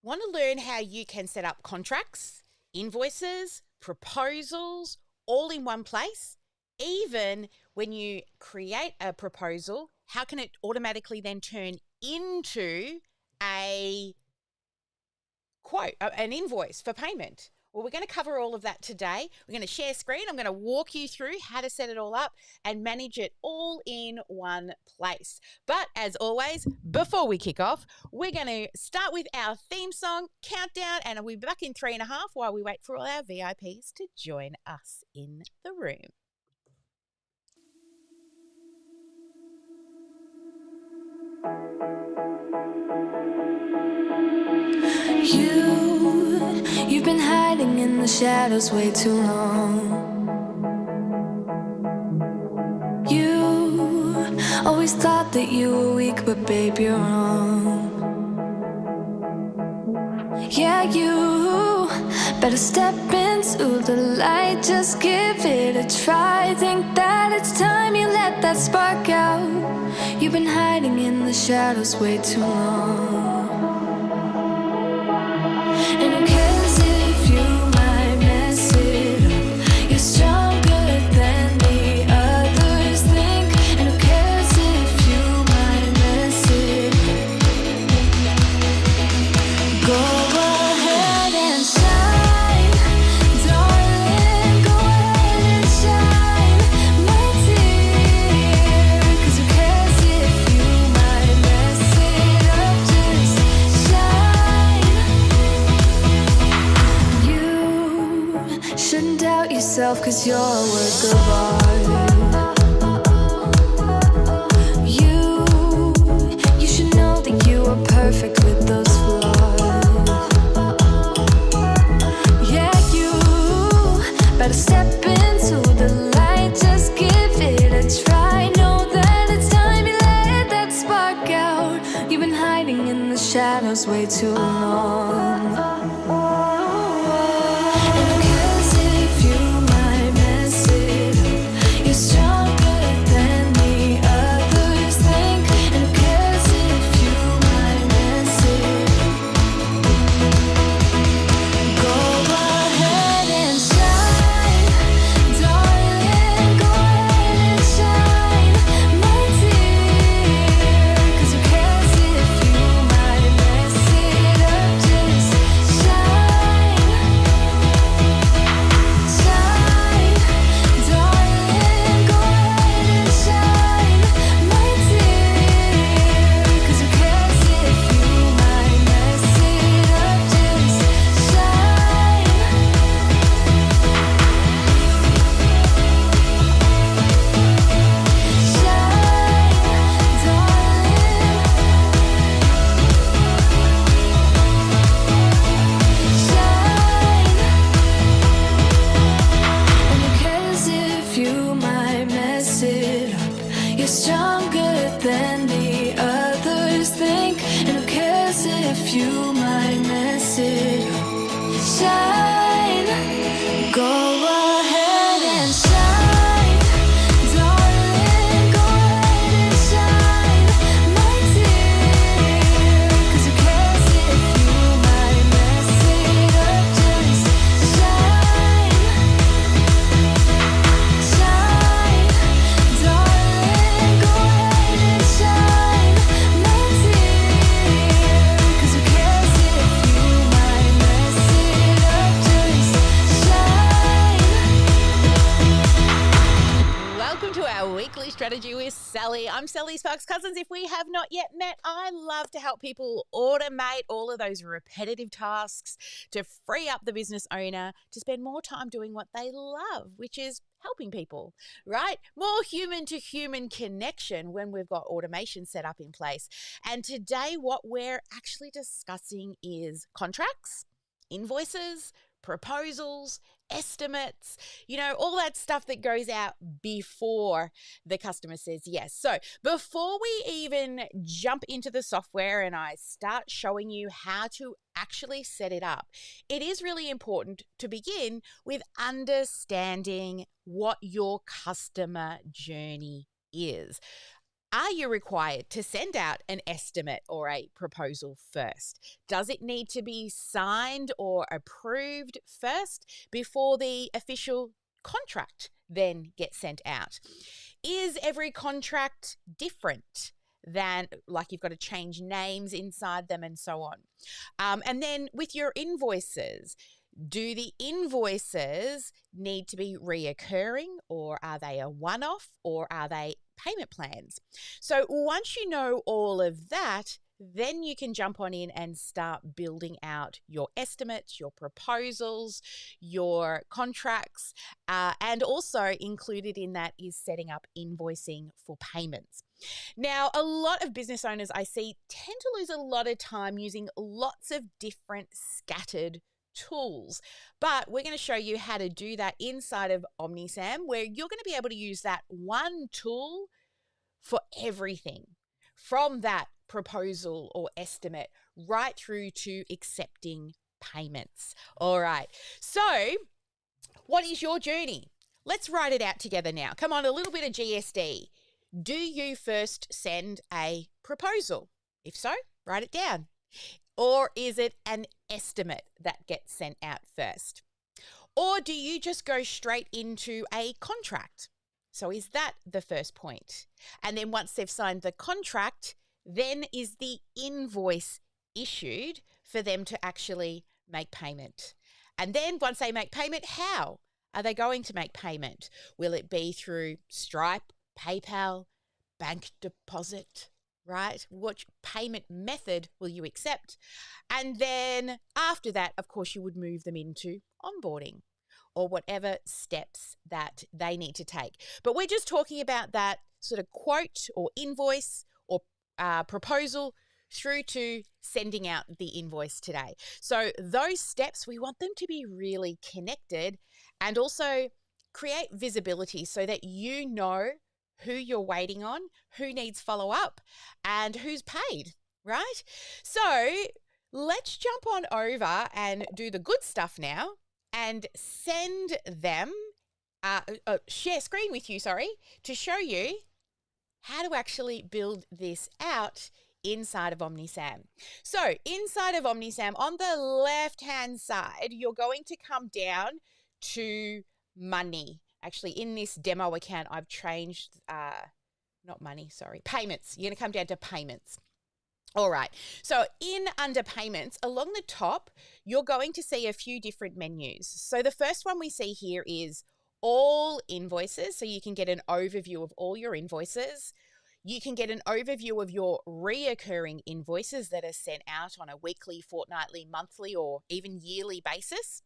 Want to learn how you can set up contracts, invoices, proposals, all in one place? Even when you create a proposal, how can it automatically then turn into a quote, an invoice for payment? Well, we're going to cover all of that today. We're going to share screen. I'm going to walk you through how to set it all up and manage it all in one place. But as always, before we kick off, we're going to start with our theme song countdown, and we'll be back in 3.5 while we wait for all our VIPs to join us in the room. You've been hiding in the shadows way too long. You always thought that you were weak, but babe, you're wrong. Yeah, you better step into the light, just give it a try. Think that it's time you let that spark out. You've been hiding in the shadows way too long. And who cares if you might mess it up? You're stronger than the others think. And who cares if you might mess it up? Go ahead and shine, darling. Go ahead and shine, my dear. 'Cause who cares if you might mess it up? Just shine. You shouldn't doubt yourself, 'cause you're a work of art. You should know that you are perfect with those flaws. Yeah, you better step into the light, just give it a try. Know that it's time you let that spark out. You've been hiding in the shadows way too long. And who cares if you might mess it up? You're stronger than the others think. And who cares if you might mess it up? Go ahead and shine, darling. Go ahead and shine, my dear. 'Cause who cares if you might mess it up? Just shine, shine, darling. Go ahead and shine, my dear. 'Cause who cares if you might mess it up? Just shine. You're stronger than the others think. And who cares if you might mess it up? Shine. Go ahead and shine, darling. Go ahead and shine, my dear. 'Cause who cares if you might mess it up? Just shine, shine, darling. Go ahead and shine, my dear. 'Cause who cares if you might mess it up? Just shine. Welcome to our weekly strategy with Sally. I'm Sally Sparks Cousins. If we have not yet met, I love to help people automate all of those repetitive tasks to free up the business owner to spend more time doing what they love, which is helping people, right? More human to human connection when we've got automation set up in place. And today, what we're actually discussing is contracts, invoices, proposals, estimates, all that stuff that goes out before the customer says yes. So before we even jump into the software and I start showing you how to actually set it up, it is really important to begin with understanding what your customer journey is. Are you required to send out an estimate or a proposal first? Does it need to be signed or approved first before the official contract then gets sent out? Is every contract different than, like, you've got to change names inside them and so on? And then with your invoices, do the invoices need to be reoccurring, or are they a one-off, or are they payment plans? So once you know all of that, then you can jump on in and start building out your estimates, your proposals, your contracts, and also included in that is setting up invoicing for payments. Now, a lot of business owners I see tend to lose a lot of time using lots of different scattered tools, but we're going to show you how to do that inside of OmniSam, where you're going to be able to use that one tool for everything, from that proposal or estimate right through to accepting payments. All right, so what is your journey? Let's write it out together now. Come on, a little bit of GSD. Do you first send a proposal? If so, write it down. Or is it an estimate that gets sent out first? Or do you just go straight into a contract? So is that the first point? And then once they've signed the contract, then is the invoice issued for them to actually make payment? And then once they make payment, how are they going to make payment? Will it be through Stripe, PayPal, bank deposit, right? Which payment method will you accept? And then after that, of course, you would move them into onboarding or whatever steps that they need to take. But we're just talking about that sort of quote or invoice or proposal through to sending out the invoice today. So those steps, we want them to be really connected and also create visibility so that you know who you're waiting on, who needs follow-up, and who's paid, right? So let's jump on over and do the good stuff now and send them, share screen with you, to show you how to actually build this out inside of OmniSam. So inside of OmniSam, on the left-hand side, you're going to come down to money. Actually, in this demo account, I've changed, payments. You're going to come down to payments. All right. So under payments, along the top, you're going to see a few different menus. So the first one we see here is all invoices. So you can get an overview of all your invoices. You can get an overview of your reoccurring invoices that are sent out on a weekly, fortnightly, monthly, or even yearly basis.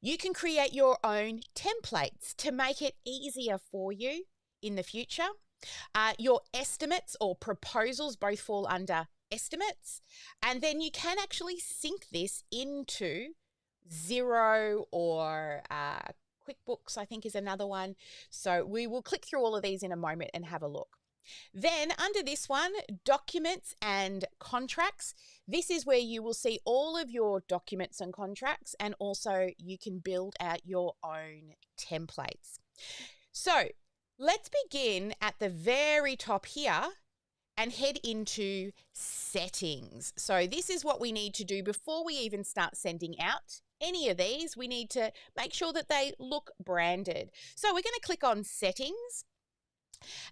You can create your own templates to make it easier for you in the future. Your estimates or proposals both fall under estimates. And then you can actually sync this into Xero or QuickBooks, I think is another one. So we will click through all of these in a moment and have a look. Then under this one, documents and contracts, this is where you will see all of your documents and contracts, and also you can build out your own templates. So let's begin at the very top here and head into settings. So this is what we need to do before we even start sending out any of these. We need to make sure that they look branded. So we're going to click on settings.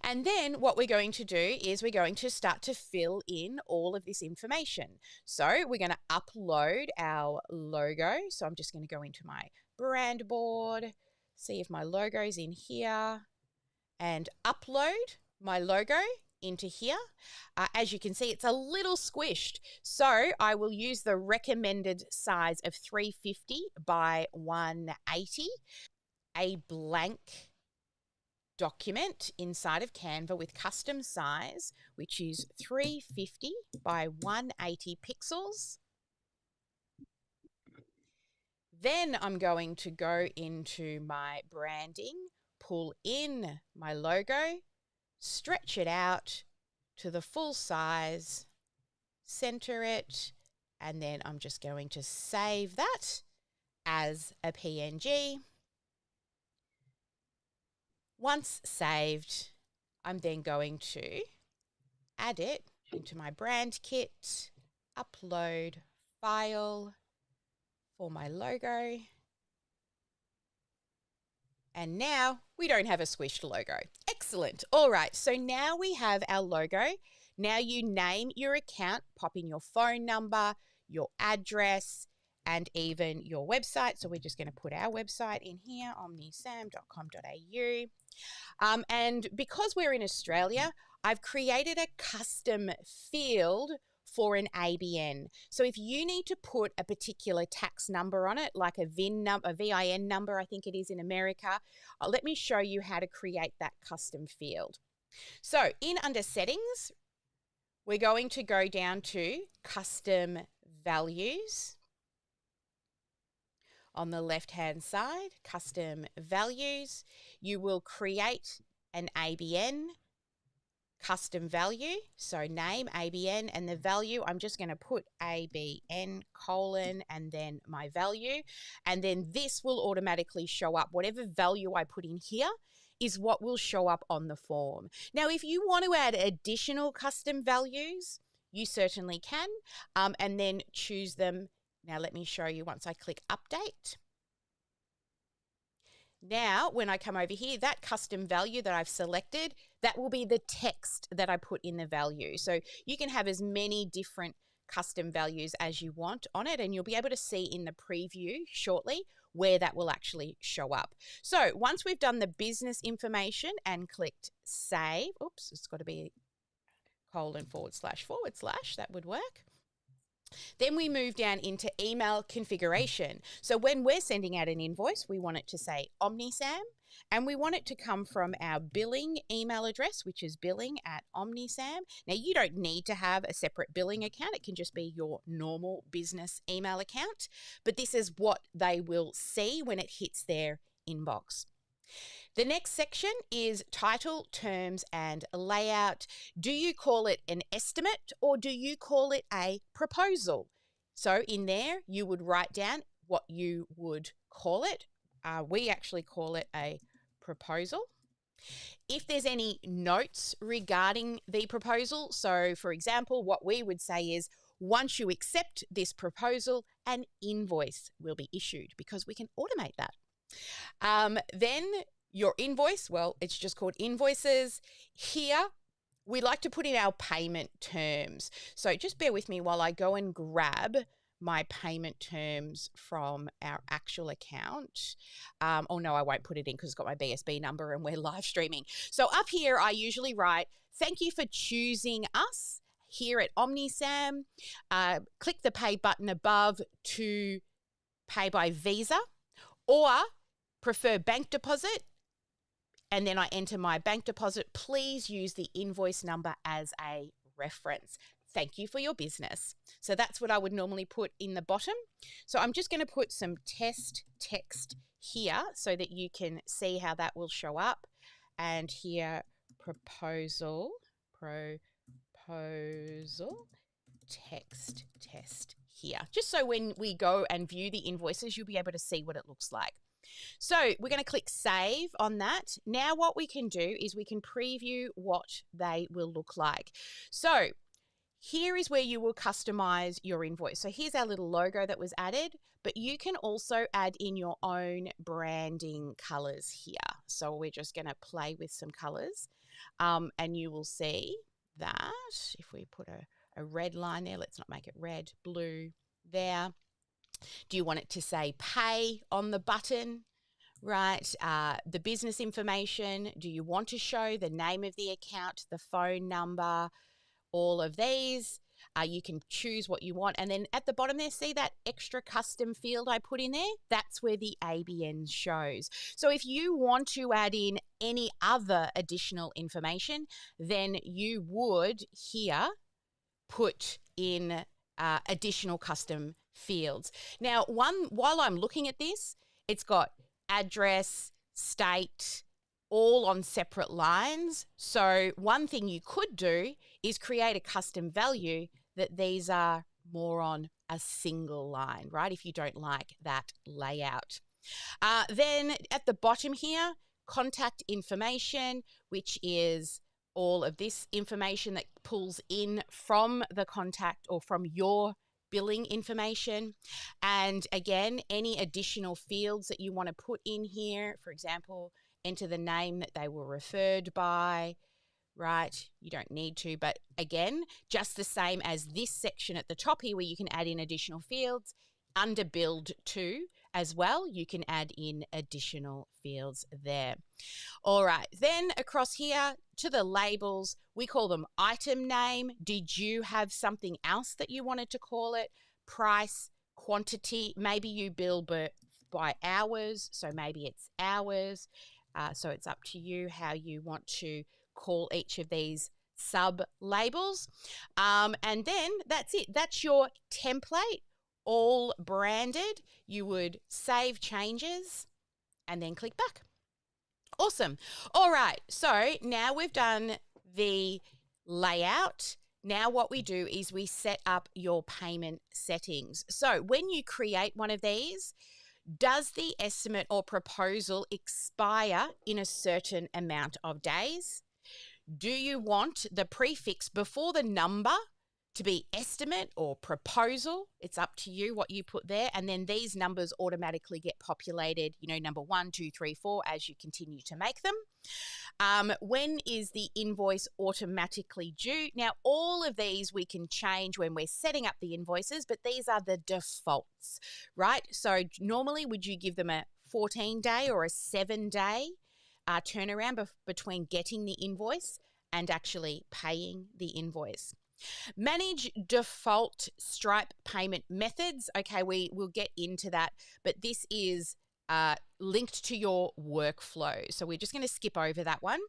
And then what we're going to do is we're going to start to fill in all of this information. So we're going to upload our logo. So I'm just going to go into my brand board, see if my logo's in here, and upload my logo into here. As you can see, it's a little squished. So I will use the recommended size of 350 by 180, a blank document inside of Canva with custom size, which is 350 by 180 pixels. Then I'm going to go into my branding, pull in my logo, stretch it out to the full size, center it, and then I'm just going to save that as a PNG. Once saved, I'm then going to add it into my brand kit, upload file for my logo. And now we don't have a squished logo. Excellent. All right, so now we have our logo. Now you name your account, pop in your phone number, your address, and even your website. So we're just going to put our website in here, omnisam.com.au. And because we're in Australia, I've created a custom field for an ABN. So if you need to put a particular tax number on it, like a VIN number, a VIN number, I think it is in America, let me show you how to create that custom field. So in under settings, we're going to go down to custom values. On the left-hand side, custom values, you will create an ABN custom value. So name, ABN, and the value, I'm just going to put ABN : and then my value. And then this will automatically show up. Whatever value I put in here is what will show up on the form. Now, if you want to add additional custom values, you certainly can, and then choose them. Now, let me show you once I click update. Now, when I come over here, that custom value that I've selected, that will be the text that I put in the value. So you can have as many different custom values as you want on it, and you'll be able to see in the preview shortly where that will actually show up. So once we've done the business information and clicked save, oops, it's got to be : // that would work. Then we move down into email configuration. So when we're sending out an invoice, we want it to say Omnisam, and we want it to come from our billing email address, which is billing@omnisam. Now, you don't need to have a separate billing account. It can just be your normal business email account, but this is what they will see when it hits their inbox. The next section is title, terms, and layout. Do you call it an estimate or do you call it a proposal? So in there, you would write down what you would call it. We actually call it a proposal. If there's any notes regarding the proposal, so for example, what we would say is, once you accept this proposal, an invoice will be issued, because we can automate that. Then your invoice, well, it's just called Invoices. Here, we like to put in our payment terms. So just bear with me while I go and grab my payment terms from our actual account. Oh no, I won't put it in because it's got my BSB number and we're live streaming. So up here, I usually write, thank you for choosing us here at Omnisam. Click the pay button above to pay by Visa, or prefer bank deposit, and then I enter my bank deposit. Please use the invoice number as a reference. Thank you for your business. So that's what I would normally put in the bottom. So I'm just going to put some test text here so that you can see how that will show up. And here, proposal, text test here. Just so when we go and view the invoices, you'll be able to see what it looks like. So we're going to click save on that. Now what we can do is we can preview what they will look like. So here is where you will customize your invoice. So here's our little logo that was added, but you can also add in your own branding colors here. So we're just going to play with some colors, and you will see that if we put a red line there, let's not make it red, blue there. Do you want it to say pay on the button, right? The business information, do you want to show the name of the account, the phone number, all of these? You can choose what you want. And then at the bottom there, see that extra custom field I put in there? That's where the ABN shows. So if you want to add in any other additional information, then you would here put in additional custom fields. Now, while I'm looking at this, it's got address, state, all on separate lines. So one thing you could do is create a custom value that these are more on a single line, right? If you don't like that layout. Then at the bottom here, contact information, which is all of this information that pulls in from the contact or from your billing information. And again, any additional fields that you want to put in here, for example, enter the name that they were referred by, right? You don't need to, but again, just the same as this section at the top here where you can add in additional fields, under build to as well, you can add in additional fields there. All right, then across here to the labels, we call them item name. Did you have something else that you wanted to call it? Price, quantity, maybe you bill by hours, so maybe it's hours. So it's up to you how you want to call each of these sub labels. And then that's it. That's your template, all branded. You would save changes and then click back. Awesome. All right. So now we've done the layout. Now what we do is we set up your payment settings. So when you create one of these, does the estimate or proposal expire in a certain amount of days? Do you want the prefix before the number to be estimate or proposal? It's up to you what you put there. And then these numbers automatically get populated, number 1, 2, 3, 4 as you continue to make them. When is the invoice automatically due? Now, all of these we can change when we're setting up the invoices, but these are the defaults, right? So normally would you give them a 14-day or a 7-day turnaround between getting the invoice and actually paying the invoice? Manage default Stripe payment methods. Okay, we will get into that, but this is linked to your workflow. So we're just going to skip over that one.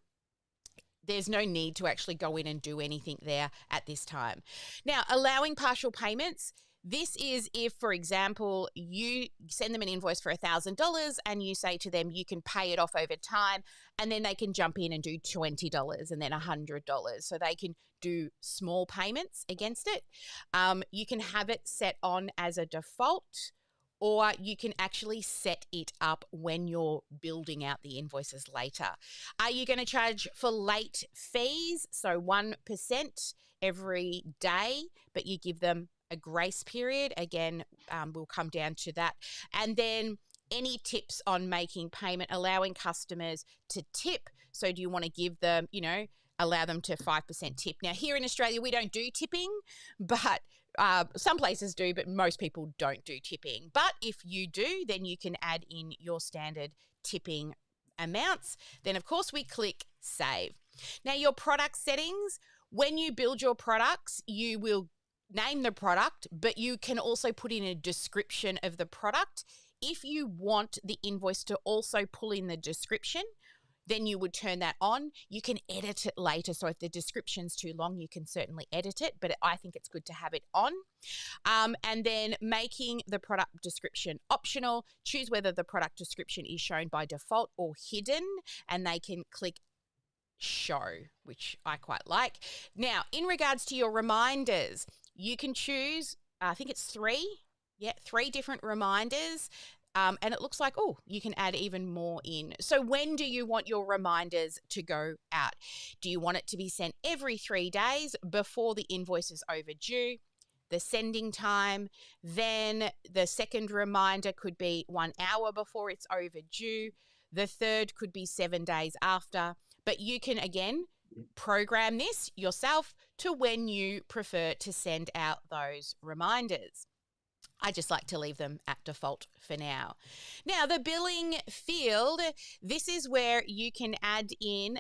There's no need to actually go in and do anything there at this time. Now, allowing partial payments. This is if, for example, you send them an invoice for $1,000 and you say to them you can pay it off over time, and then they can jump in and do $20 and then $100. So they can do small payments against it. You can have it set on as a default, or you can actually set it up when you're building out the invoices later. Are you going to charge for late fees? So 1% every day, but you give them a grace period. Again, we'll come down to that. And then any tips on making payment, allowing customers to tip. So do you want to give them, allow them to 5% tip? Now, here in Australia, we don't do tipping, but some places do, but most people don't do tipping. But if you do, then you can add in your standard tipping amounts. Then, of course, we click save. Now, your product settings, when you build your products, you will name the product, but you can also put in a description of the product. If you want the invoice to also pull in the description, then you would turn that on. You can edit it later. So if the description's too long, you can certainly edit it, but I think it's good to have it on. And then making the product description optional. Choose whether the product description is shown by default or hidden, and they can click show, which I quite like. Now, in regards to your reminders, you can choose, I think it's 3 different reminders. And it looks like, you can add even more in. So when do you want your reminders to go out? Do you want it to be sent every 3 days before the invoice is overdue? The sending time, then the second reminder could be 1 hour before it's overdue. The third could be 7 days after. But you can, again, program this yourself to when you prefer to send out those reminders. I just like to leave them at default for now. Now, the billing field, this is where you can add in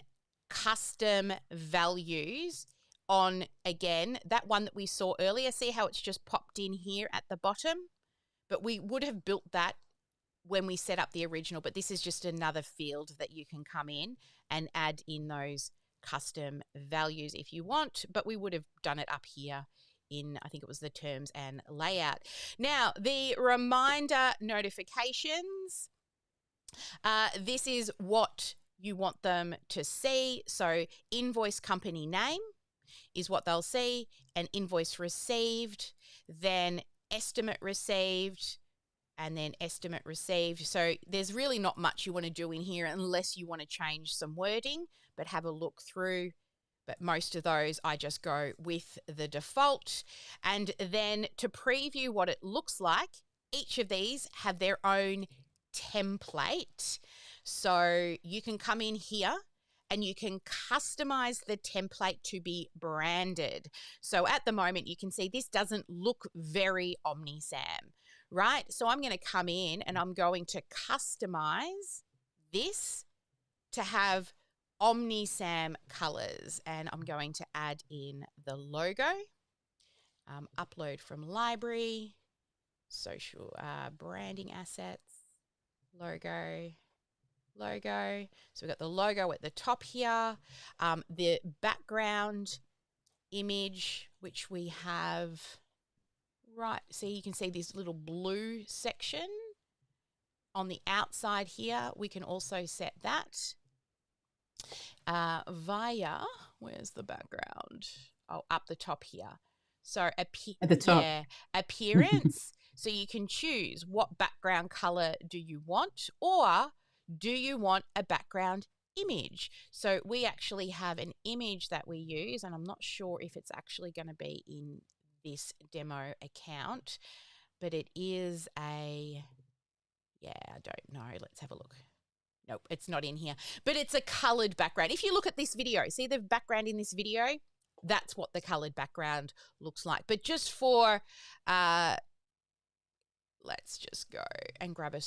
custom values on, again, that one that we saw earlier. See how it's just popped in here at the bottom? But we would have built that when we set up the original, but this is just another field that you can come in and add in those custom values if you want, but we would have done it up here in, I think it was the terms and layout. Now, the reminder notifications, this is what you want them to see. So invoice company name is what they'll see, an invoice received, then estimate received, and then estimate received. So there's really not much you want to do in here unless you want to change some wording, but have a look through. but most of those I just go with the default. And then to preview what it looks like, each of these have their own template. So you can come in here and you can customize the template to be branded. So at the moment, you can see this doesn't look very OmniSam, right? So I'm going to come in and I'm going to customize this to have OmniSam colors, and I'm going to add in the logo, upload from library, social branding assets, logo. So we've got the logo at the top here, the background image, which we have right. See, you can see this little blue section on the outside here. We can also set that via, where's the background? Oh, up the top here. So At the top. yeah, appearance. So you can choose what background color do you want, or do you want a background image? So we actually have an image that we use, and I'm not sure if it's actually going to be in this demo account, but it is I don't know. Let's have a look. Nope, it's not in here, but it's a colored background. If you look at this video, see the background in this video? That's what the colored background looks like. But just for, let's just go and grab a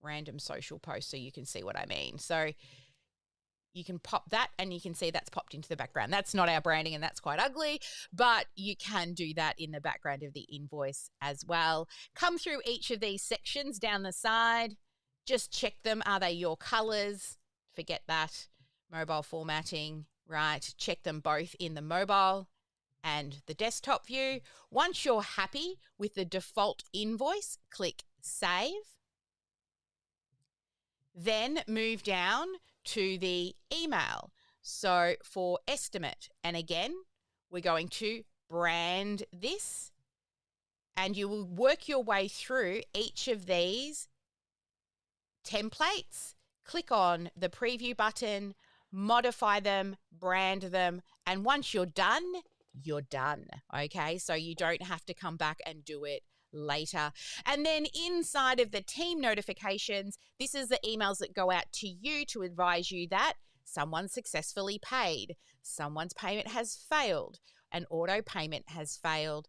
random social post so you can see what I mean. So you can pop that and you can see that's popped into the background. That's not our branding and that's quite ugly, but you can do that in the background of the invoice as well. Come through each of these sections down the side. Just check them. Are they your colors? Forget that. Mobile formatting, right? Check them both in the mobile and the desktop view. Once you're happy with the default invoice, click Save. Then move down to the email. So for estimate, and again, we're going to brand this, and you will work your way through each of these templates. Click on the preview button, modify them, brand them, and once you're done, you're done. Okay, so you don't have to come back and do it later. And then inside of the team notifications, this is the emails that go out to you to advise you that someone successfully paid, someone's payment has failed, an auto payment has failed,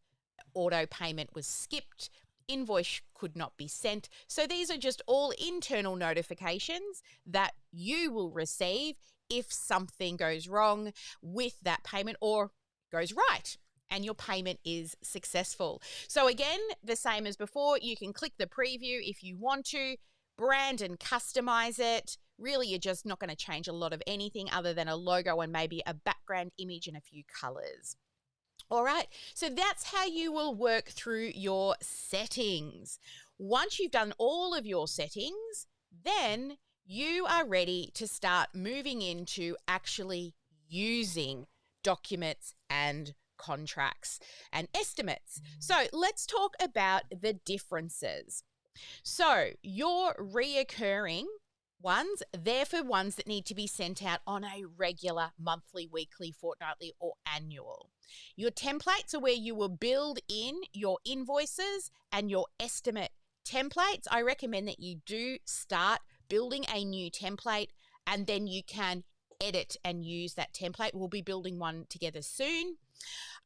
auto payment was skipped, invoice could not be sent. So these are just all internal notifications that you will receive if something goes wrong with that payment or goes right and your payment is successful. So again, the same as before, you can click the preview if you want to, brand and customize it. Really, you're just not going to change a lot of anything other than a logo and maybe a background image and a few colors. All right, so that's how you will work through your settings. Once you've done all of your settings, then you are ready to start moving into actually using documents and contracts and estimates. So let's talk about the differences. So your reoccurring ones, they're for ones that need to be sent out on a regular, monthly, weekly, fortnightly, or annual. Your templates are where you will build in your invoices and your estimate templates. I recommend that you do start building a new template and then you can edit and use that template. We'll be building one together soon.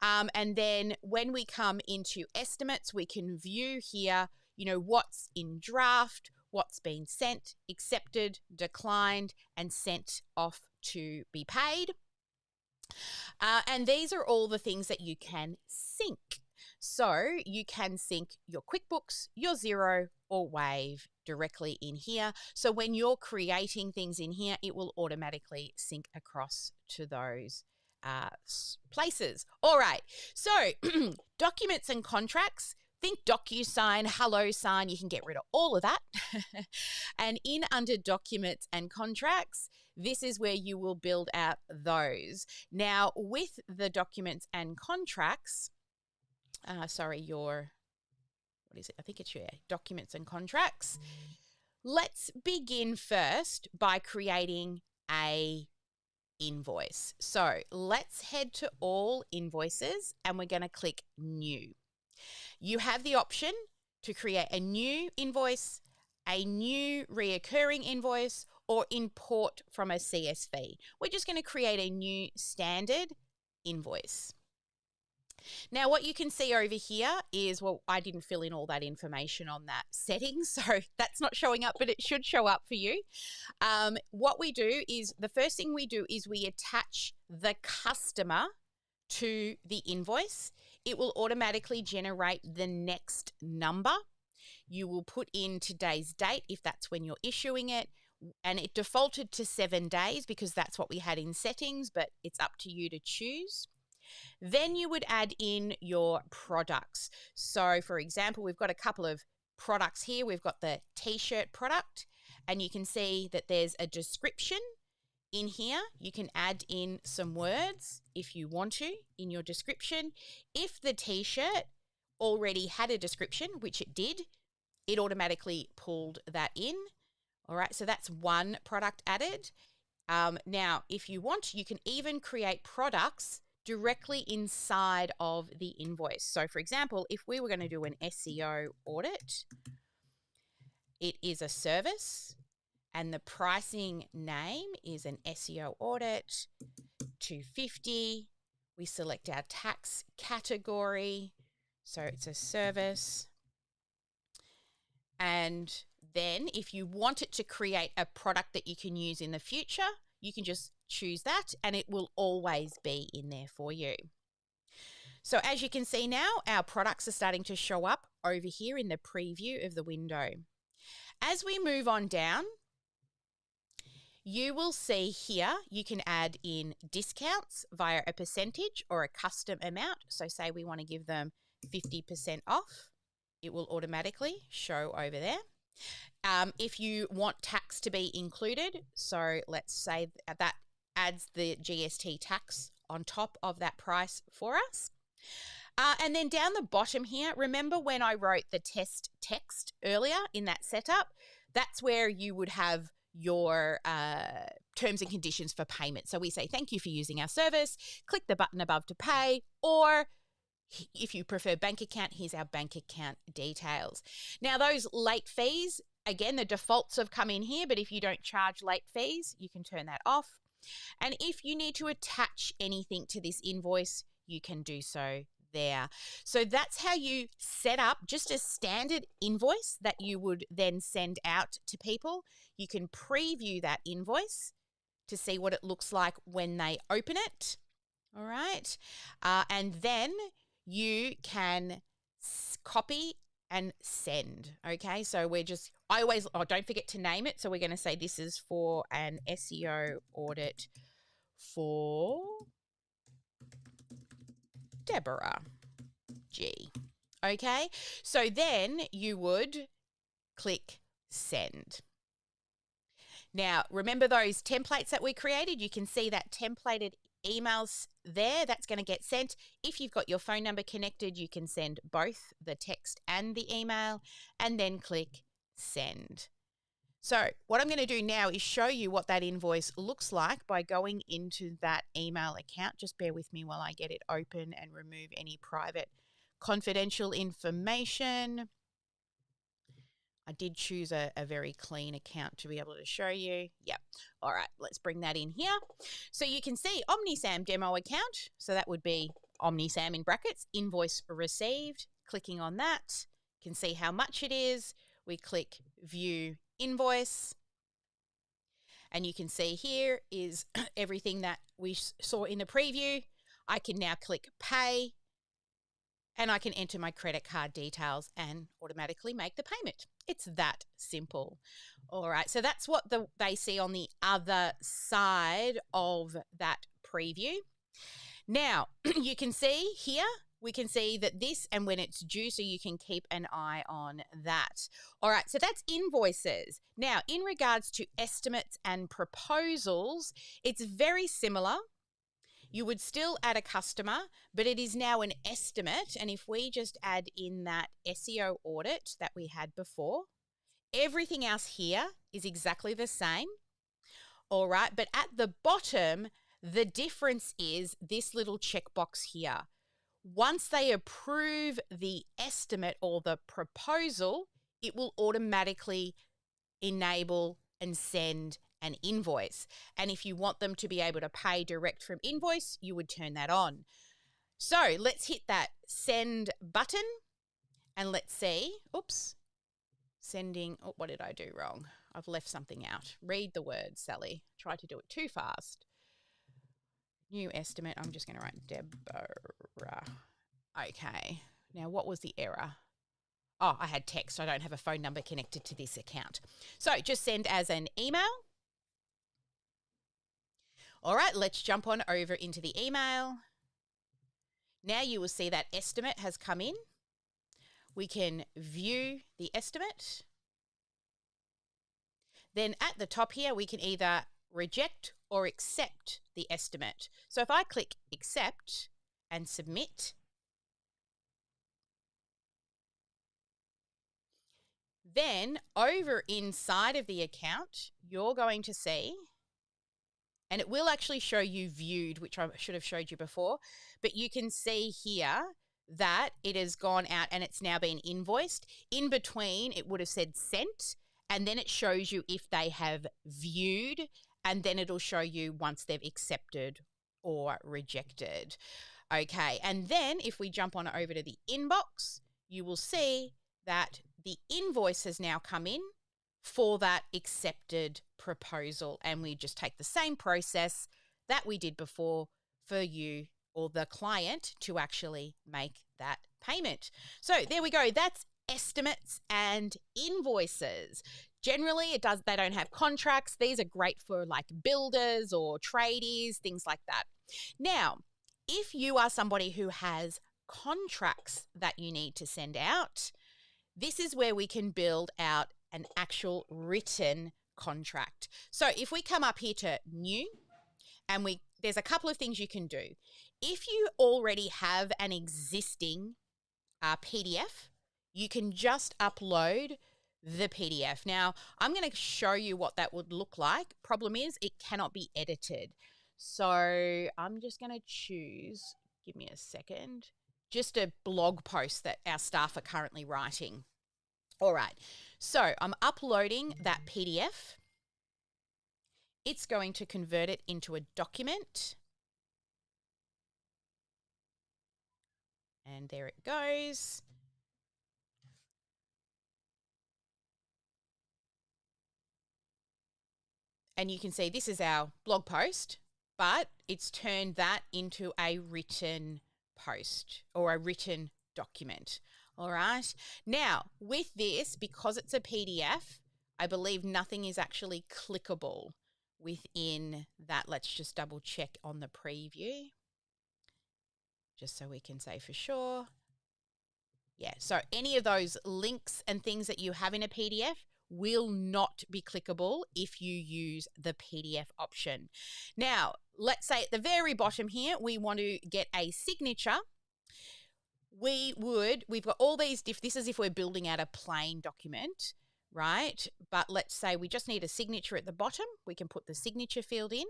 And then when we come into estimates, we can view here, what's in draft, what's been sent, accepted, declined, and sent off to be paid. And these are all the things that you can sync. So you can sync your QuickBooks, your Xero, or Wave directly in here. So when you're creating things in here, it will automatically sync across to those places. All right, so documents and contracts. Think DocuSign, HelloSign, you can get rid of all of that. And in under documents and contracts, this is where you will build out those. Now, with the documents and contracts, what is it? I think it's your documents and contracts. Let's begin first by creating a invoice. So let's head to all invoices and we're going to click new. You have the option to create a new invoice, a new reoccurring invoice, or import from a CSV. We're just going to create a new standard invoice. Now, what you can see over here is, well, I didn't fill in all that information on that setting, so that's not showing up, but it should show up for you. What we do is, the first thing we do is we attach the customer to the invoice. It will automatically generate the next number. You will put in today's date if that's when you're issuing it, and it defaulted to 7 days because that's what we had in settings, but it's up to you to choose. Then you would add in your products. So, for example, we've got a couple of products here. We've got the t-shirt product, and you can see that there's a description in here. You can add in some words if you want to in your description. If the t-shirt already had a description, which it did, it automatically pulled that in. All right, so that's one product added. Now, if you want, you can even create products directly inside of the invoice. So, for example, if we were going to do an SEO audit, it is a service, and the pricing name is an SEO audit, $250. We select our tax category, so it's a service. And then if you want it to create a product that you can use in the future, you can just choose that and it will always be in there for you. So as you can see now, our products are starting to show up over here in the preview of the window. As we move on down, you will see here you can add in discounts via a percentage or a custom amount. So say we want to give them 50% off, it will automatically show over there. If you want tax to be included, so let's say that adds the GST tax on top of that price for us. And then down the bottom here, remember when I wrote the test text earlier in that setup? That's where you would have your terms and conditions for payment. So we say, thank you for using our service. Click the button above to pay, or if you prefer bank account, here's our bank account details. Now, those late fees, again, the defaults have come in here, but if you don't charge late fees, you can turn that off. And if you need to attach anything to this invoice, you can do so there. So that's how you set up just a standard invoice that you would then send out to people. You can preview that invoice to see what it looks like when they open it. All right. And then you can copy and send. Okay. So don't forget to name it. So we're going to say this is for an SEO audit for Deborah G. Okay. So then you would click send. Now, remember those templates that we created? You can see that templated emails there. That's going to get sent. If you've got your phone number connected, you can send both the text and the email, and then click send. So what I'm going to do now is show you what that invoice looks like by going into that email account. Just bear with me while I get it open and remove any private confidential information. I did choose a very clean account to be able to show you. Yep. All right, let's bring that in here. So you can see OmniSam demo account. So that would be OmniSam in brackets, invoice received. Clicking on that, you can see how much it is. We click view invoice. And you can see here is everything that we saw in the preview. I can now click pay. And I can enter my credit card details and automatically make the payment. It's that simple. All right, so that's what they see on the other side of that preview. Now, you can see here, we can see that this and when it's due, so you can keep an eye on that. All right, so that's invoices. Now, in regards to estimates and proposals, it's very similar. You would still add a customer, but it is now an estimate. And if we just add in that SEO audit that we had before, everything else here is exactly the same. All right. But at the bottom, The difference is this little checkbox here. Once they approve the estimate or the proposal, it will automatically enable and send an invoice. And if you want them to be able to pay direct from invoice, you would turn that on. So let's hit that send button and let's see. Oops. Sending. Oh, what did I do wrong? I've left something out. Read the word, Sally. Tried to do it too fast. New estimate. I'm just going to write Deborah. Okay. Now, what was the error? Oh, I had text. I don't have a phone number connected to this account. So just send as an email. All right, let's jump on over into the email. Now you will see that estimate has come in. We can view the estimate. Then at the top here, we can either reject or accept the estimate. So if I click accept and submit, then over inside of the account, you're going to see, and it will actually show you viewed, which I should have showed you before, but you can see here that it has gone out and it's now been invoiced. In between, it would have said sent, and then it shows you if they have viewed, and then it'll show you once they've accepted or rejected. Okay, and then if we jump on over to the inbox, you will see that the invoice has now come in for that accepted proposal, and we just take the same process that we did before for you or the client to actually make that payment. So there we go. That's estimates and invoices. Generally, they don't have contracts. These are great for like builders or tradies, things like that. Now, if you are somebody who has contracts that you need to send out, this is where we can build out an actual written contract. So if we come up here to new, and there's a couple of things you can do. If you already have an existing PDF, you can just upload the PDF. Now, I'm going to show you what that would look like. Problem is, it cannot be edited. So I'm just going to choose, give me a second, just a blog post that our staff are currently writing. All right, so I'm uploading that PDF. It's going to convert it into a document. And there it goes. And you can see this is our blog post, but it's turned that into a written post or a written document. All right. Now, with this, because it's a PDF, I believe nothing is actually clickable within that. Let's just double check on the preview, just so we can say for sure. Yeah, so any of those links and things that you have in a PDF will not be clickable if you use the PDF option. Now, let's say at the very bottom here, we want to get a signature. We've got all these, this is if we're building out a plain document, right? But let's say we just need a signature at the bottom. We can put the signature field in.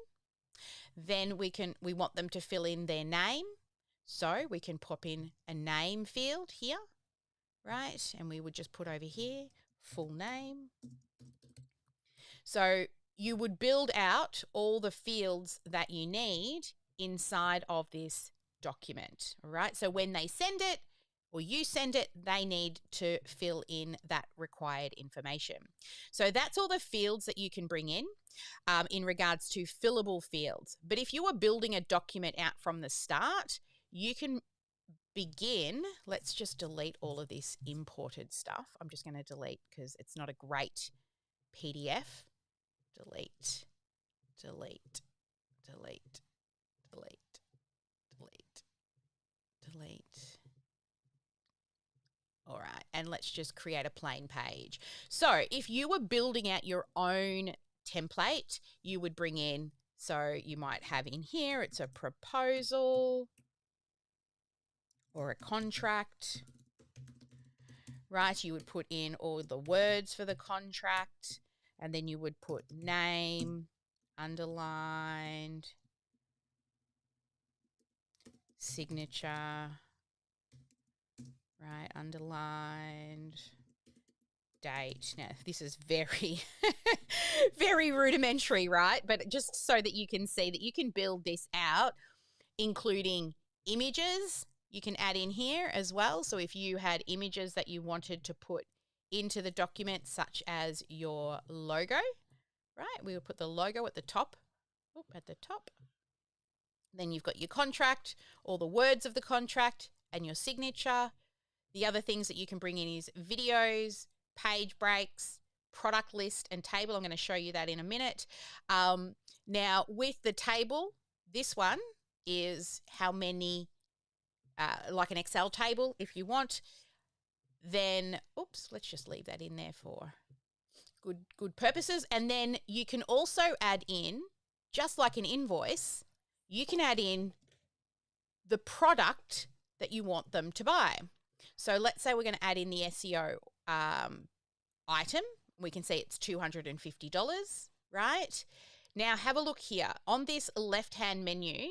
Then we want them to fill in their name. So we can pop in a name field here, right? And we would just put over here, full name. So you would build out all the fields that you need inside of this document, all right? So when they send it or you send it, they need to fill in that required information. So that's all the fields that you can bring in regards to fillable fields. But if you are building a document out from the start, you can begin. Let's just delete all of this imported stuff. I'm just going to delete because it's not a great PDF. Delete, delete, delete, delete, delete, delete. All right, and let's just create a plain page. So if you were building out your own template, you would bring in, so you might have in here, it's a proposal or a contract, right? You would put in all the words for the contract, and then you would put name, underlined, signature, right, underlined, date. Now, this is very, very rudimentary, right? But just so that you can see that you can build this out, including images, you can add in here as well. So if you had images that you wanted to put into the document, such as your logo, right? We will put the logo at the top. At the top. Then you've got your contract, all the words of the contract, and your signature. The other things that you can bring in is videos, page breaks, product list, and table. I'm going to show you that in a minute. Now, with the table, this one is how many, like an Excel table if you want. Then, let's just leave that in there for good purposes. And then you can also add in, just like an invoice, you can add in the product that you want them to buy. So let's say we're going to add in the SEO item. We can see it's $250, right? Now have a look here. On this left-hand menu,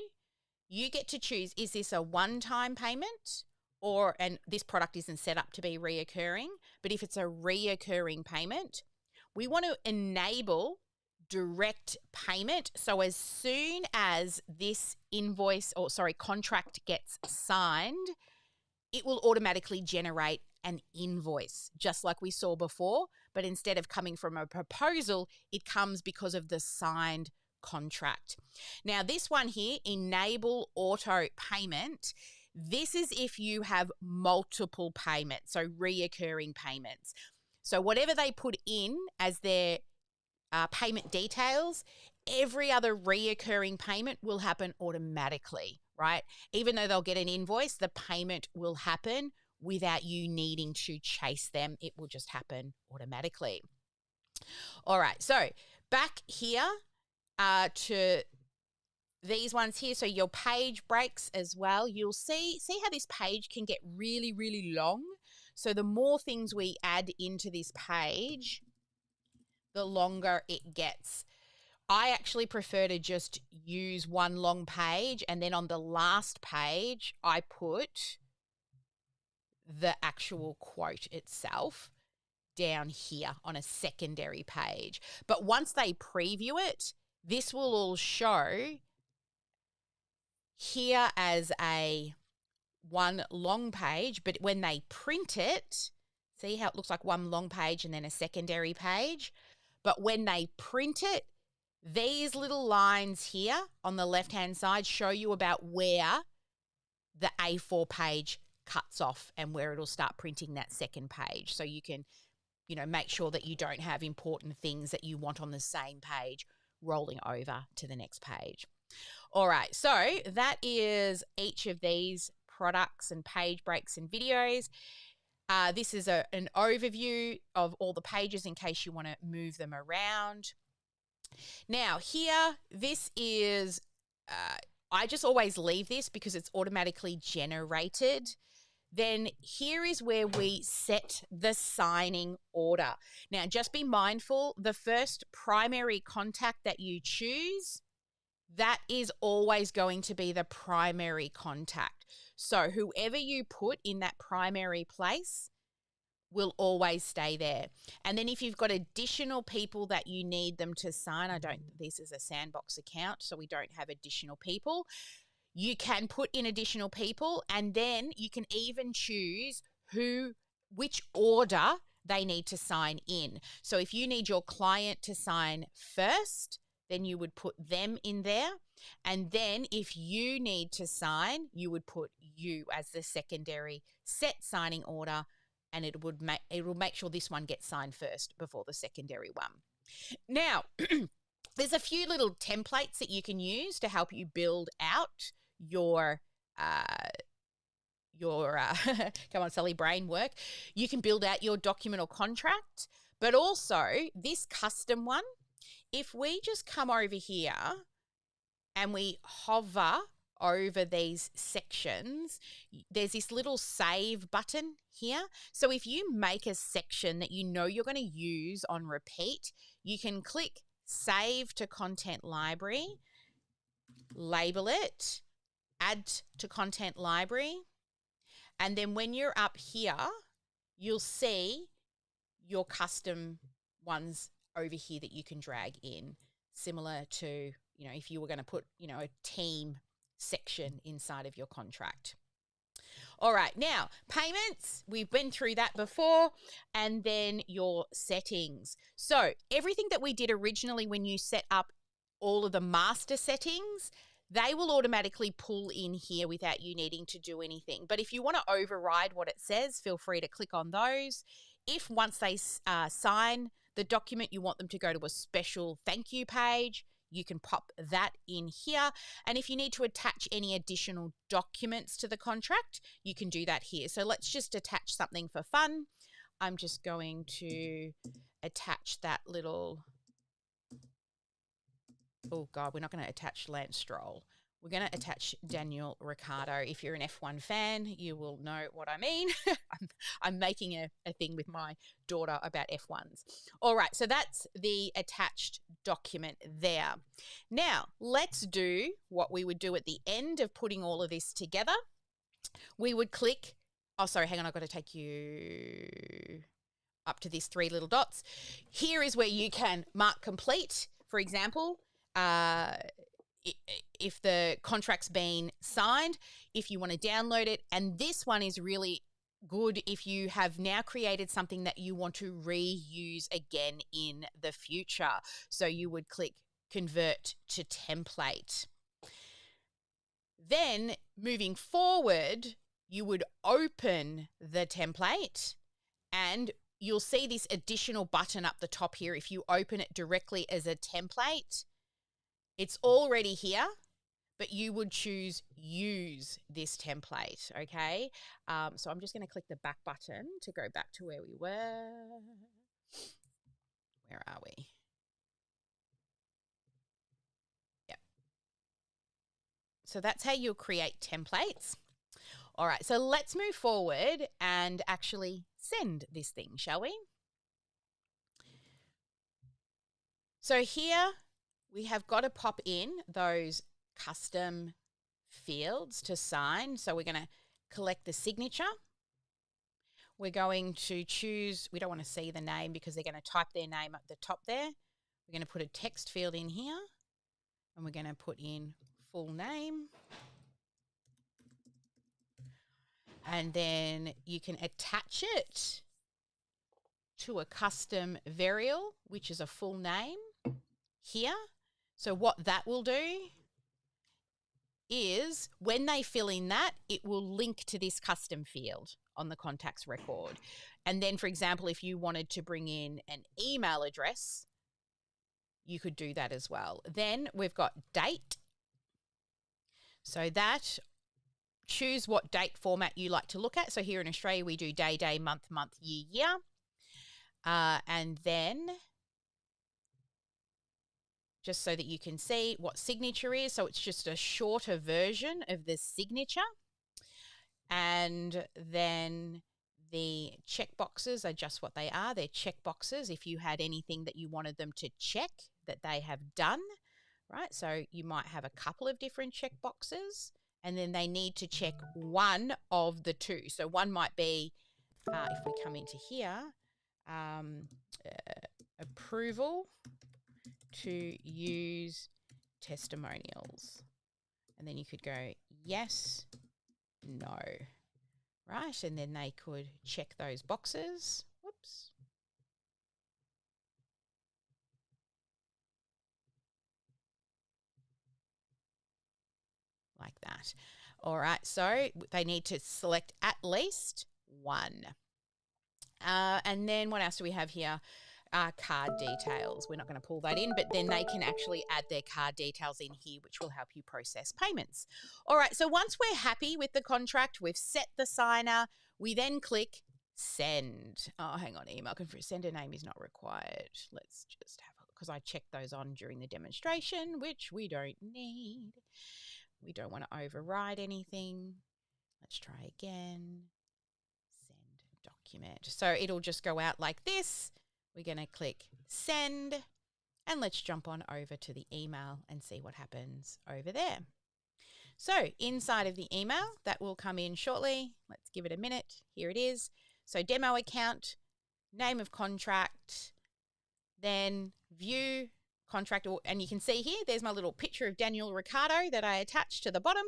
you get to choose, is this a one-time payment and this product isn't set up to be reoccurring, but if it's a reoccurring payment, we want to enable direct payment. So as soon as this contract gets signed, it will automatically generate an invoice, just like we saw before. But instead of coming from a proposal, it comes because of the signed contract. Now, this one here, enable auto payment. This is if you have multiple payments, so reoccurring payments. So whatever they put in as their payment details, every other reoccurring payment will happen automatically, right? Even though they'll get an invoice, the payment will happen without you needing to chase them. It will just happen automatically. All right, so back here to these ones here. So your page breaks as well. You'll see how this page can get really, really long. So the more things we add into this page, the longer it gets. I actually prefer to just use one long page, and then on the last page, I put the actual quote itself down here on a secondary page. But once they preview it, this will all show here as a one long page, but when they print it, see how it looks like one long page and then a secondary page? But when they print it, these little lines here on the left-hand side show you about where the A4 page cuts off and where it'll start printing that second page. So you can, make sure that you don't have important things that you want on the same page rolling over to the next page. All right, so that is each of these products and page breaks and videos. This is an overview of all the pages in case you want to move them around. Now here, this is, I just always leave this because it's automatically generated. Then here is where we set the signing order. Now just be mindful, the first primary contact that you choose, that is always going to be the primary contact. So whoever you put in that primary place will always stay there. And then if you've got additional people that you need them to sign, this is a sandbox account, so we don't have additional people. You can put in additional people, and then you can even choose which order they need to sign in. So if you need your client to sign first, then you would put them in there. And then if you need to sign, you would put you as the secondary set signing order, and it will make sure this one gets signed first before the secondary one. Now, there's a few little templates that you can use to help you build out your come on, Sally, brain work. You can build out your document or contract, but also this custom one. If we just come over here and we hover over these sections, there's this little save button here. So if you make a section that you know you're going to use on repeat, you can click Save to Content Library, label it, add to content library. And then when you're up here, you'll see your custom ones over here that you can drag in, similar to, if you were going to put, a team section inside of your contract. All right, now payments, we've been through that before, and then your settings. So everything that we did originally when you set up all of the master settings, they will automatically pull in here without you needing to do anything. But if you want to override what it says, feel free to click on those. If once they sign the document, you want them to go to a special thank you page, you can pop that in here. And if you need to attach any additional documents to the contract, you can do that here. So let's just attach something for fun. I'm just going to attach that little, oh God, we're not going to attach Lance Stroll. We're going to attach Daniel Ricciardo. If you're an F1 fan, you will know what I mean. I'm making a thing with my daughter about F1s. All right, so that's the attached document there. Now, let's do what we would do at the end of putting all of this together. We would click, oh, sorry, hang on, I've got to take you up to these three little dots. Here is where you can mark complete, for example, if the contract's been signed, if you want to download it. And this one is really good if you have now created something that you want to reuse again in the future. So you would click convert to template. Then moving forward, you would open the template and you'll see this additional button up the top here. If you open it directly as a template, it's already here, but you would choose use this template, okay? So I'm just going to click the back button to go back to where we were. Where are we? Yep. So that's how you'll create templates. All right, so let's move forward and actually send this thing, shall we? So here we have got to pop in those custom fields to sign. So we're going to collect the signature. We're going to choose, we don't want to see the name because they're going to type their name at the top there. We're going to put a text field in here and we're going to put in full name. And then you can attach it to a custom variable, which is a full name here. So what that will do is when they fill in that, it will link to this custom field on the contacts record. And then, for example, if you wanted to bring in an email address, you could do that as well. Then we've got date. So that, choose what date format you like to look at. So here in Australia, we do day, day, month, month, year, year. And then just so that you can see what signature is. So it's just a shorter version of the signature. And then the check boxes are just what they are. They're check boxes if you had anything that you wanted them to check that they have done, right? So you might have a couple of different check boxes and then they need to check one of the two. So one might be, if we come into here, approval to use testimonials. And then you could go yes, no, right? And then they could check those boxes. Whoops. Like that. All right, so they need to select at least one. And then what else do we have here? Card details. We're not going to pull that in, but then they can actually add their card details in here, which will help you process payments. All right, so once we're happy with the contract, we've set the signer, we then click send. Oh, hang on, email confirm. Sender name is not required. Let's just have a look, because I checked those on during the demonstration, which we don't need. We don't want to override anything. Let's try again. Send document. So it'll just go out like this. We're going to click send and let's jump on over to the email and see what happens over there. So inside of the email, that will come in shortly. Let's give it a minute. Here it is. So demo account, name of contract, then view contract. And you can see here, there's my little picture of Daniel Ricciardo that I attached to the bottom.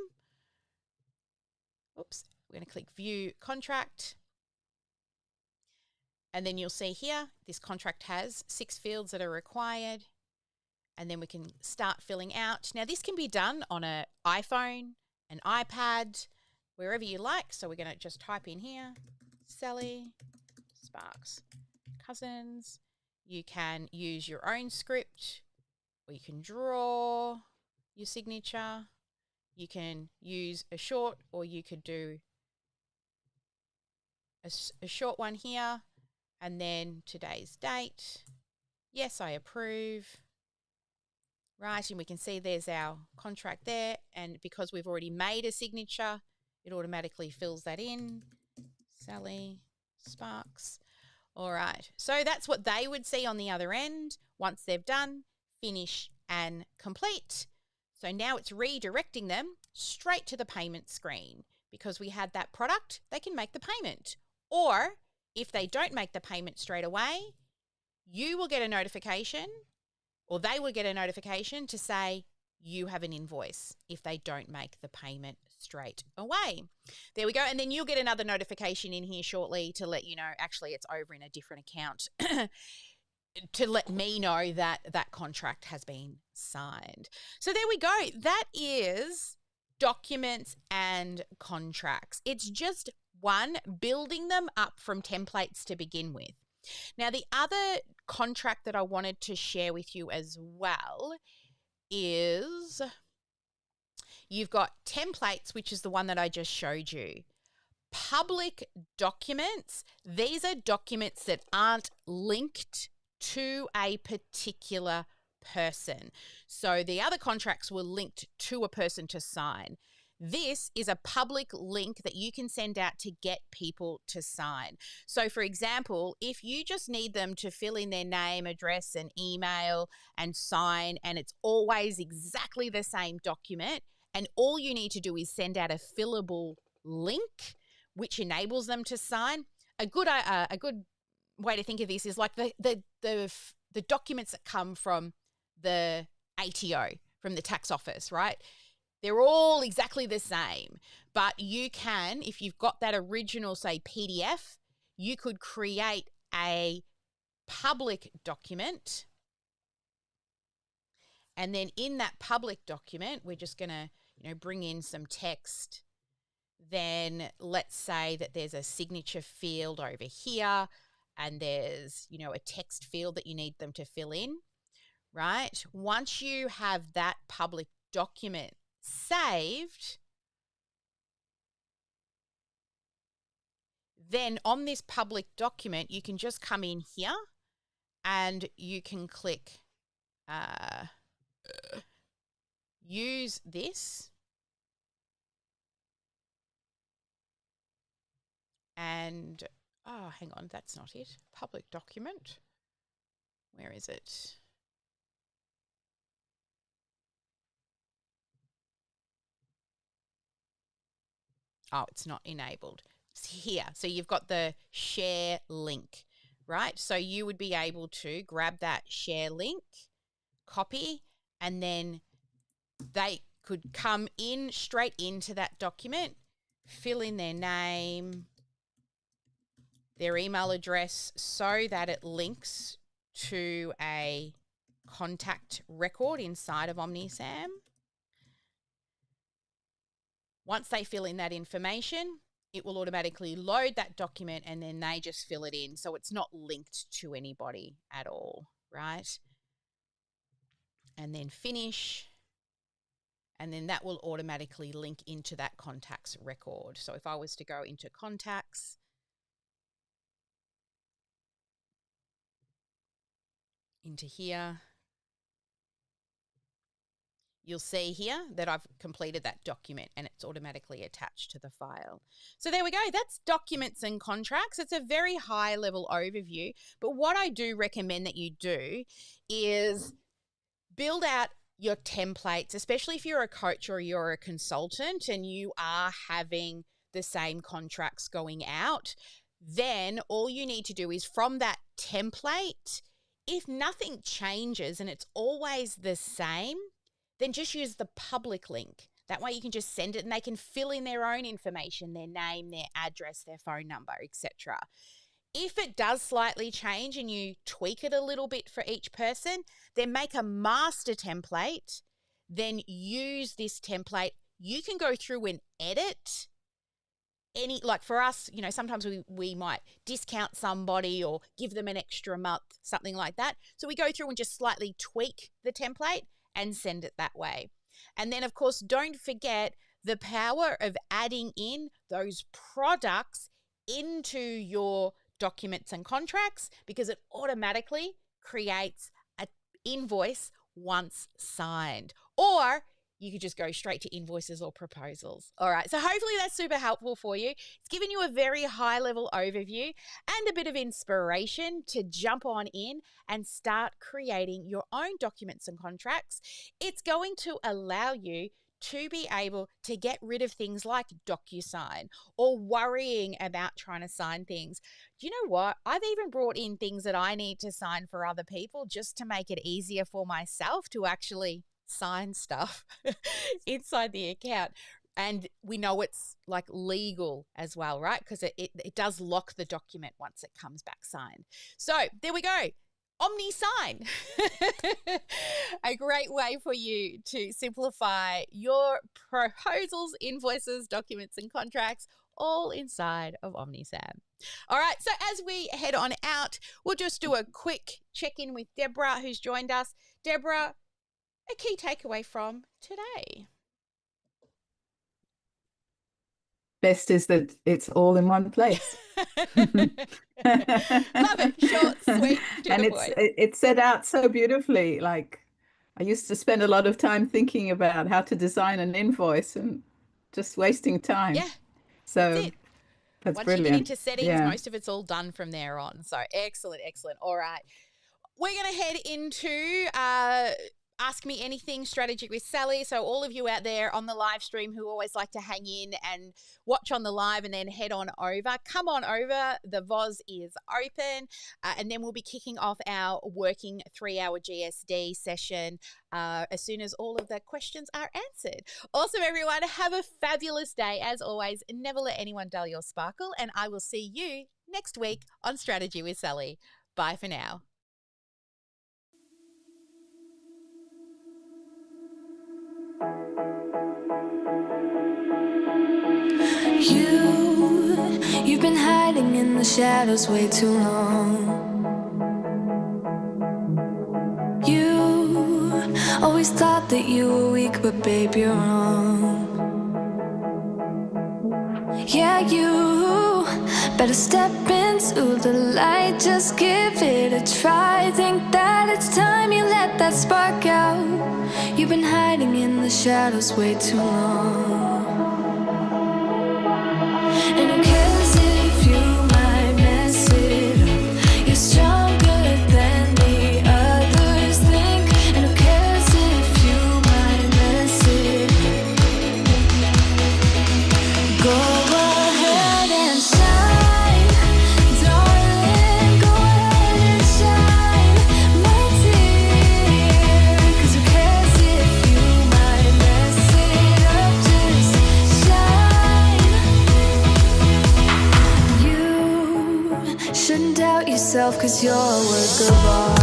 Oops, we're going to click view contract. And then you'll see here, this contract has 6 fields that are required. And then we can start filling out. Now, this can be done on an iPhone, an iPad, wherever you like. So we're going to just type in here, Sally Sparks Cousins. You can use your own script, or you can draw your signature. You can use a short, or you could do a short one here. And then today's date. Yes, I approve. Right, and we can see there's our contract there, and because we've already made a signature, it automatically fills that in. Sally Sparks. All right, so that's what they would see on the other end once they've done, finish, and complete. So now it's redirecting them straight to the payment screen. Because we had that product, they can make the payment. Or if they don't make the payment straight away, you will get a notification, or they will get a notification to say you have an invoice if they don't make the payment straight away. There we go. And then you'll get another notification in here shortly to let you know, actually, it's over in a different account to let me know that that contract has been signed. So there we go. That is documents and contracts. It's just one, building them up from templates to begin with. Now, the other contract that I wanted to share with you as well is you've got templates, which is the one that I just showed you. Public documents, these are documents that aren't linked to a particular person. So the other contracts were linked to a person to sign. This is a public link that you can send out to get people to sign. So, for example, if you just need them to fill in their name, address, and email and sign, and it's always exactly the same document, and all you need to do is send out a fillable link, which enables them to sign. A good way to think of this is like the documents that come from the ATO, from the tax office, right? They're all exactly the same, but you can, if you've got that original, say, PDF, you could create a public document. And then in that public document, we're just going to, bring in some text. Then let's say that there's a signature field over here, and there's, a text field that you need them to fill in, right? Once you have that public document saved, then on this public document, you can just come in here and you can click use this, and hang on, that's not it. Public document. Where is it? Oh, it's not enabled. It's here. So you've got the share link, right? So you would be able to grab that share link, copy, and then they could come in straight into that document, fill in their name, their email address, so that it links to a contact record inside of OmniSam. Once they fill in that information, it will automatically load that document, and then they just fill it in. So it's not linked to anybody at all, right? And then finish. And then that will automatically link into that contacts record. So if I was to go into contacts, into here, you'll see here that I've completed that document and it's automatically attached to the file. So there we go. That's documents and contracts. It's a very high level overview. But what I do recommend that you do is build out your templates, especially if you're a coach or you're a consultant and you are having the same contracts going out, then all you need to do is from that template, if nothing changes and it's always the same, then just use the public link. That way you can just send it and they can fill in their own information, their name, their address, their phone number, etc. If it does slightly change and you tweak it a little bit for each person, then make a master template, then use this template. You can go through and edit any, like for us, you know, sometimes we might discount somebody or give them an extra month, something like that. So we go through and just slightly tweak the template and send it that way. And then, of course, don't forget the power of adding in those products into your documents and contracts, because it automatically creates an invoice once signed. Or you could just go straight to invoices or proposals. All right, so hopefully that's super helpful for you. It's given you a very high level overview and a bit of inspiration to jump on in and start creating your own documents and contracts. It's going to allow you to be able to get rid of things like DocuSign or worrying about trying to sign things. Do you know what? I've even brought in things that I need to sign for other people just to make it easier for myself to actually sign stuff inside the account. And we know it's like legal as well, right? Because it does lock the document once it comes back signed. So there we go. OmniSign, a great way for you to simplify your proposals, invoices, documents, and contracts, all inside of OmniSam. All right, so as we head on out, we'll just do a quick check-in with Deborah, who's joined us. Deborah, a key takeaway from today? Best is that it's all in one place. Love it. Short, sweet, to and the point. it's set out so beautifully. Like, I used to spend a lot of time thinking about how to design an invoice and just wasting time. Yeah, so that's it. that's Once brilliant. you get into settings, Yeah. most of it's all done from there on. So excellent, excellent. All right. We're going to head into Ask Me Anything strategy with Sally. So all of you out there on the live stream who always like to hang in and watch on the live and then head on over, come on over. The VOZ is open. And then we'll be kicking off our working 3-hour GSD session as soon as all of the questions are answered. Awesome, everyone. Have a fabulous day. As always, never let anyone dull your sparkle. And I will see you next week on Strategy with Sally. Bye for now. You've been hiding in the shadows way too long. You always thought that you were weak, but babe, you're wrong. Yeah, you better step into the light, just give it a try. Think that it's time you let that spark out. You've been hiding in the shadows way too long. And who cares if you might mess it up? You're stronger than the others think. And who cares if you might mess it up? Go ahead and shine, darling. Go ahead and shine, my dear. 'Cause who cares if you might mess it up? Just shine. You shouldn't doubt yourself, 'cause you're a work of art.